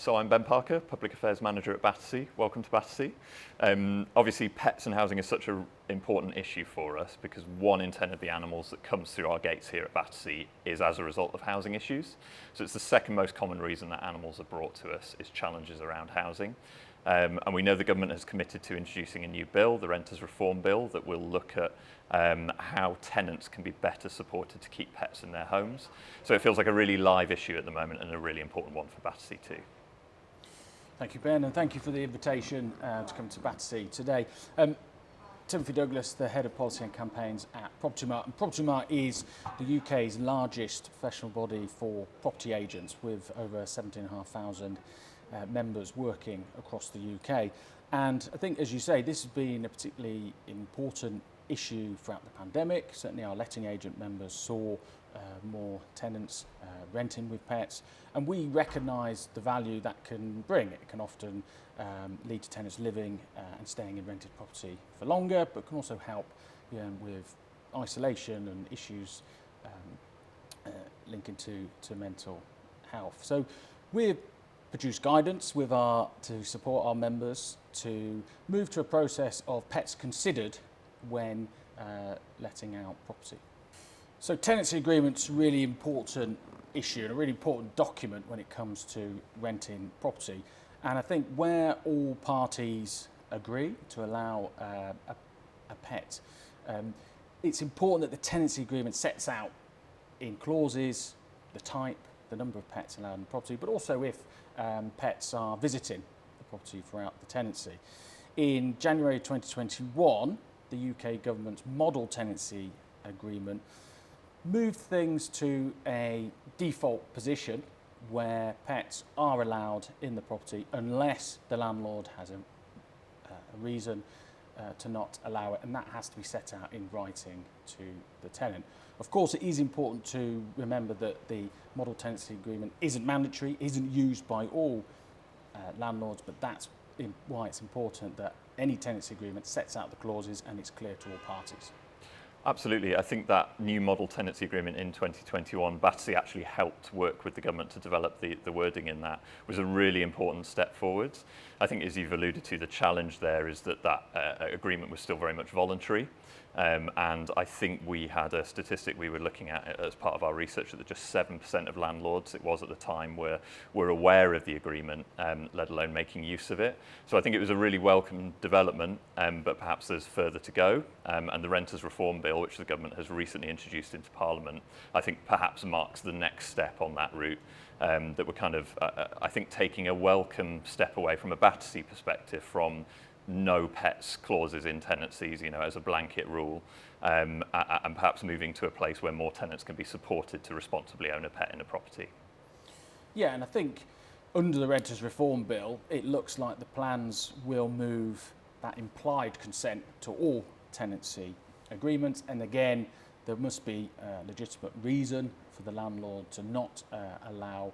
So I'm Ben Parker, Public Affairs Manager at Battersea. Welcome to Battersea. Obviously, pets and housing is such an important issue for us because 1 in 10 of the animals that comes through our gates here at Battersea is as a result of housing issues. So it's the second most common reason that animals are brought to us is challenges around housing. And we know the government has committed to introducing a new bill, the Renters Reform Bill, that will look at how tenants can be better supported to keep pets in their homes. So it feels like a really live issue at the moment and a really important one for Battersea too. Thank you, Ben, and thank you for the invitation to come to Battersea today. Timothy Douglas, the Head of Policy and Campaigns at Propertymark. And Propertymark is the UK's largest professional body for property agents with over 17,500 members working across the UK. And I think, as you say, this has been a particularly important issue throughout the pandemic. Certainly our letting agent members saw more tenants renting with pets, and we recognise the value that can bring. It can often lead to tenants living and staying in rented property for longer, but can also help with isolation and issues linking to mental health. So we've produced guidance to support our members to move to a process of pets considered when letting out property. So tenancy agreement's a really important issue and a really important document when it comes to renting property. And I think where all parties agree to allow a pet, it's important that the tenancy agreement sets out in clauses the type, the number of pets allowed in the property, but also if pets are visiting the property throughout the tenancy. In January 2021, the UK government's model tenancy agreement moved things to a default position where pets are allowed in the property unless the landlord has a reason to not allow it, and that has to be set out in writing to the tenant. Of course, it is important to remember that the model tenancy agreement isn't mandatory, isn't used by all landlords, but that's why it's important that any tenancy agreement sets out the clauses and it's clear to all parties. Absolutely. I think that new model tenancy agreement in 2021, Battersea actually helped work with the government to develop the wording in that, was a really important step forward. I think, as you've alluded to, the challenge there is that agreement was still very much voluntary. And I think we had a statistic we were looking at as part of our research that just 7% of landlords, it was at the time, were aware of the agreement, let alone making use of it. So I think it was a really welcome development, but perhaps there's further to go. And the Renters Reform Bill, which the government has recently introduced into Parliament, I think perhaps marks the next step on that route. That we're kind of, I think, taking a welcome step away from a Battersea perspective from no pets clauses in tenancies, as a blanket rule, and perhaps moving to a place where more tenants can be supported to responsibly own a pet in a property. Yeah, and I think under the Renters Reform Bill, it looks like the plans will move that implied consent to all tenancy agreements, and again, there must be a legitimate reason for the landlord to not allow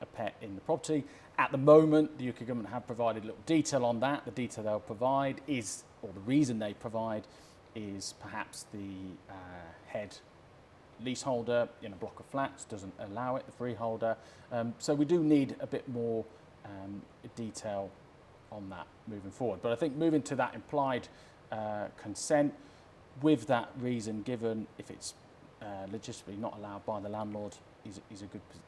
a pet in the property. At the moment, the UK government have provided a little detail on that. The detail they'll provide is, or the reason they provide, is perhaps the head leaseholder in a block of flats doesn't allow it, the freeholder. So we do need a bit more detail on that moving forward. But I think moving to that implied consent with that reason given, if it's legitimately not allowed by the landlord, is a good position.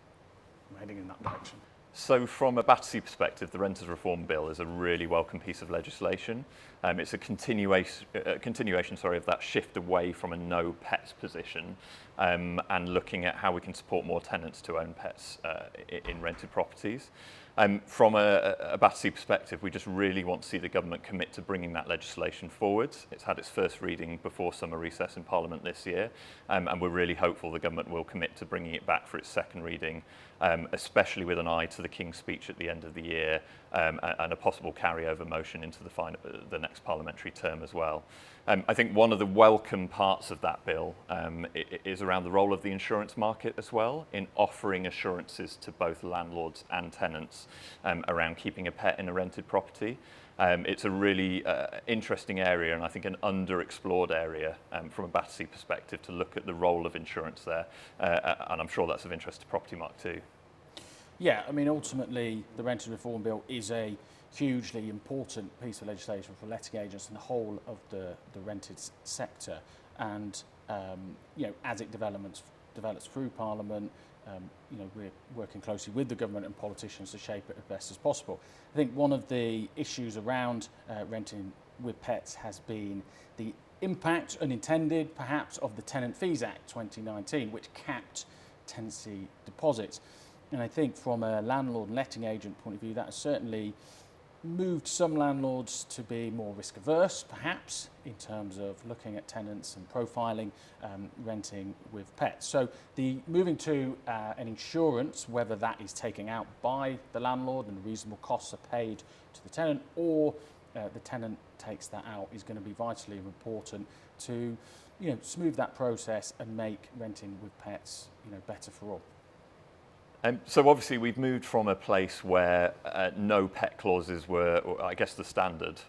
I'm heading in that direction. So from a Battersea perspective, the Renters Reform Bill is a really welcome piece of legislation. It's a continuation of that shift away from a no pets position and looking at how we can support more tenants to own pets in rented properties. From a Battersea perspective, we just really want to see the government commit to bringing that legislation forward. It's had its first reading before summer recess in Parliament this year, and we're really hopeful the government will commit to bringing it back for its second reading, especially with an eye to the King's speech at the end of the year and a possible carryover motion into the next parliamentary term as well. I think one of the welcome parts of that bill is around the role of the insurance market as well in offering assurances to both landlords and tenants around keeping a pet in a rented property. It's a really interesting area and I think an underexplored area from a Battersea perspective to look at the role of insurance there, and I'm sure that's of interest to Propertymark too. Yeah, I mean, ultimately, the Renters Reform Bill is a hugely important piece of legislation for letting agents and the whole of the rented sector. And, as it develops through Parliament, we're working closely with the government and politicians to shape it as best as possible. I think one of the issues around renting with pets has been the impact, unintended perhaps, of the Tenant Fees Act 2019, which capped tenancy deposits. And I think from a landlord and letting agent point of view, that has certainly moved some landlords to be more risk averse, perhaps, in terms of looking at tenants and profiling renting with pets. So the moving to an insurance, whether that is taken out by the landlord and reasonable costs are paid to the tenant, or the tenant takes that out, is going to be vitally important to smooth that process and make renting with pets better for all. So obviously we've moved from a place where no pet clauses were, I guess, the standard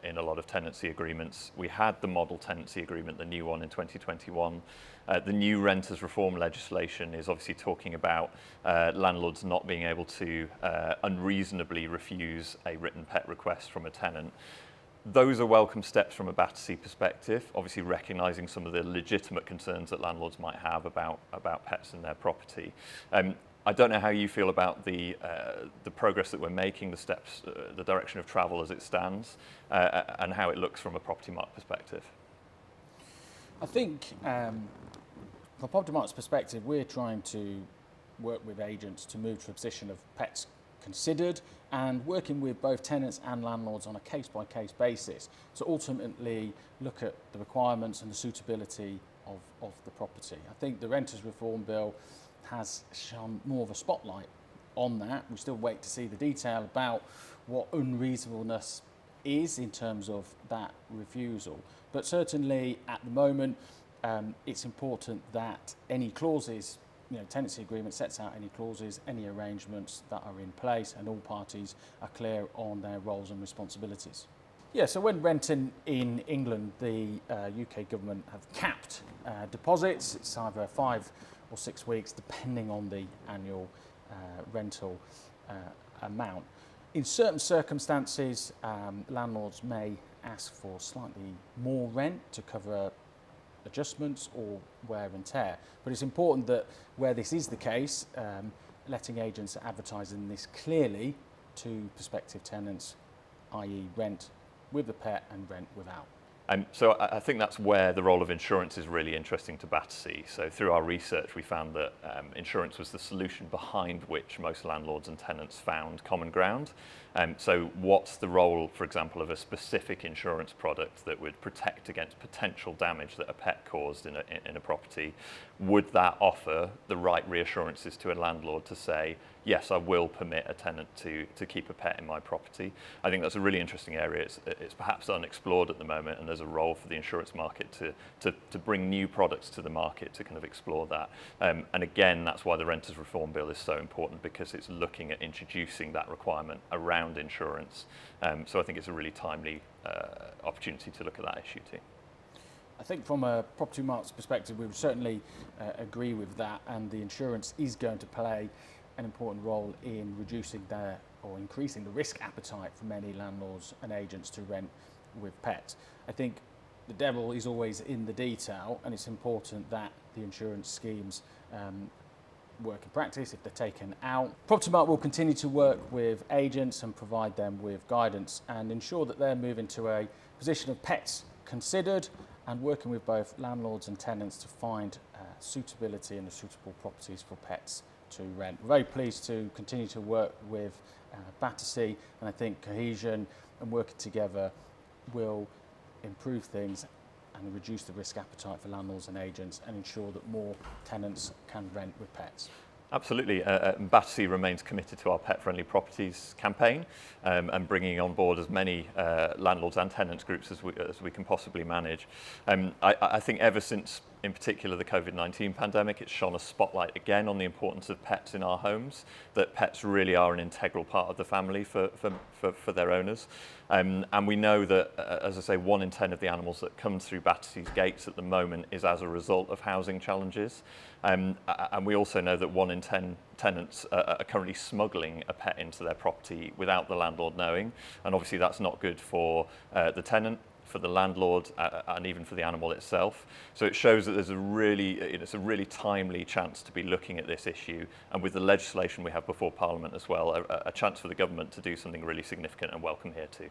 in a lot of tenancy agreements. We had the model tenancy agreement, the new one in 2021. The new renters reform legislation is obviously talking about landlords not being able to unreasonably refuse a written pet request from a tenant. Those are welcome steps from a Battersea perspective, obviously recognising some of the legitimate concerns that landlords might have about pets in their property. I don't know how you feel about the progress that we're making, the steps, the direction of travel as it stands, and how it looks from a Propertymark perspective. I think from Propertymark's perspective, we're trying to work with agents to move to a position of pets considered and working with both tenants and landlords on a case-by-case basis to ultimately look at the requirements and the suitability of the property. I think the Renters Reform Bill has shone more of a spotlight on that. We still wait to see the detail about what unreasonableness is in terms of that refusal. But certainly at the moment, it's important that any clauses, tenancy agreement sets out any clauses, any arrangements that are in place, and all parties are clear on their roles and responsibilities. Yeah, so when renting in England, the UK government have capped deposits. It's either 5 or 6 weeks, depending on the annual rental amount. In certain circumstances, landlords may ask for slightly more rent to cover adjustments or wear and tear. But it's important that where this is the case, letting agents are advertising this clearly to prospective tenants, i.e. rent with the pet and rent without. So I think that's where the role of insurance is really interesting to Battersea. So through our research, we found that insurance was the solution behind which most landlords and tenants found common ground. So what's the role, for example, of a specific insurance product that would protect against potential damage that a pet caused in a property? Would that offer the right reassurances to a landlord to say, yes, I will permit a tenant to keep a pet in my property? I think that's a really interesting area. It's perhaps unexplored at the moment, and there's a role for the insurance market to bring new products to the market to kind of explore that. And again, that's why the Renters Reform Bill is so important, because it's looking at introducing that requirement around insurance. So I think it's a really timely opportunity to look at that issue too. I think from a Propertymark's perspective, we would certainly agree with that, and the insurance is going to play an important role in reducing or increasing the risk appetite for many landlords and agents to rent with pets. I think the devil is always in the detail, and it's important that the insurance schemes work in practice if they're taken out. Propertymark will continue to work with agents and provide them with guidance and ensure that they're moving to a position of pets considered, and working with both landlords and tenants to find suitability and the suitable properties for pets to rent. We're very pleased to continue to work with Battersea, and I think cohesion and working together will improve things and reduce the risk appetite for landlords and agents and ensure that more tenants can rent with pets. Absolutely. Battersea remains committed to our pet-friendly properties campaign and bringing on board as many landlords and tenants groups as we can possibly manage. I think ever since in particular the COVID-19 pandemic, it's shone a spotlight again on the importance of pets in our homes, that pets really are an integral part of the family for their owners. And we know that, as I say, 1 in 10 of the animals that come through Battersea's gates at the moment is as a result of housing challenges. And we also know that 1 in 10 tenants are currently smuggling a pet into their property without the landlord knowing. And obviously that's not good for the tenant, for the landlord, and even for the animal itself. So it shows that there's it's a really timely chance to be looking at this issue, and with the legislation we have before Parliament as well, a chance for the government to do something really significant and welcome here too.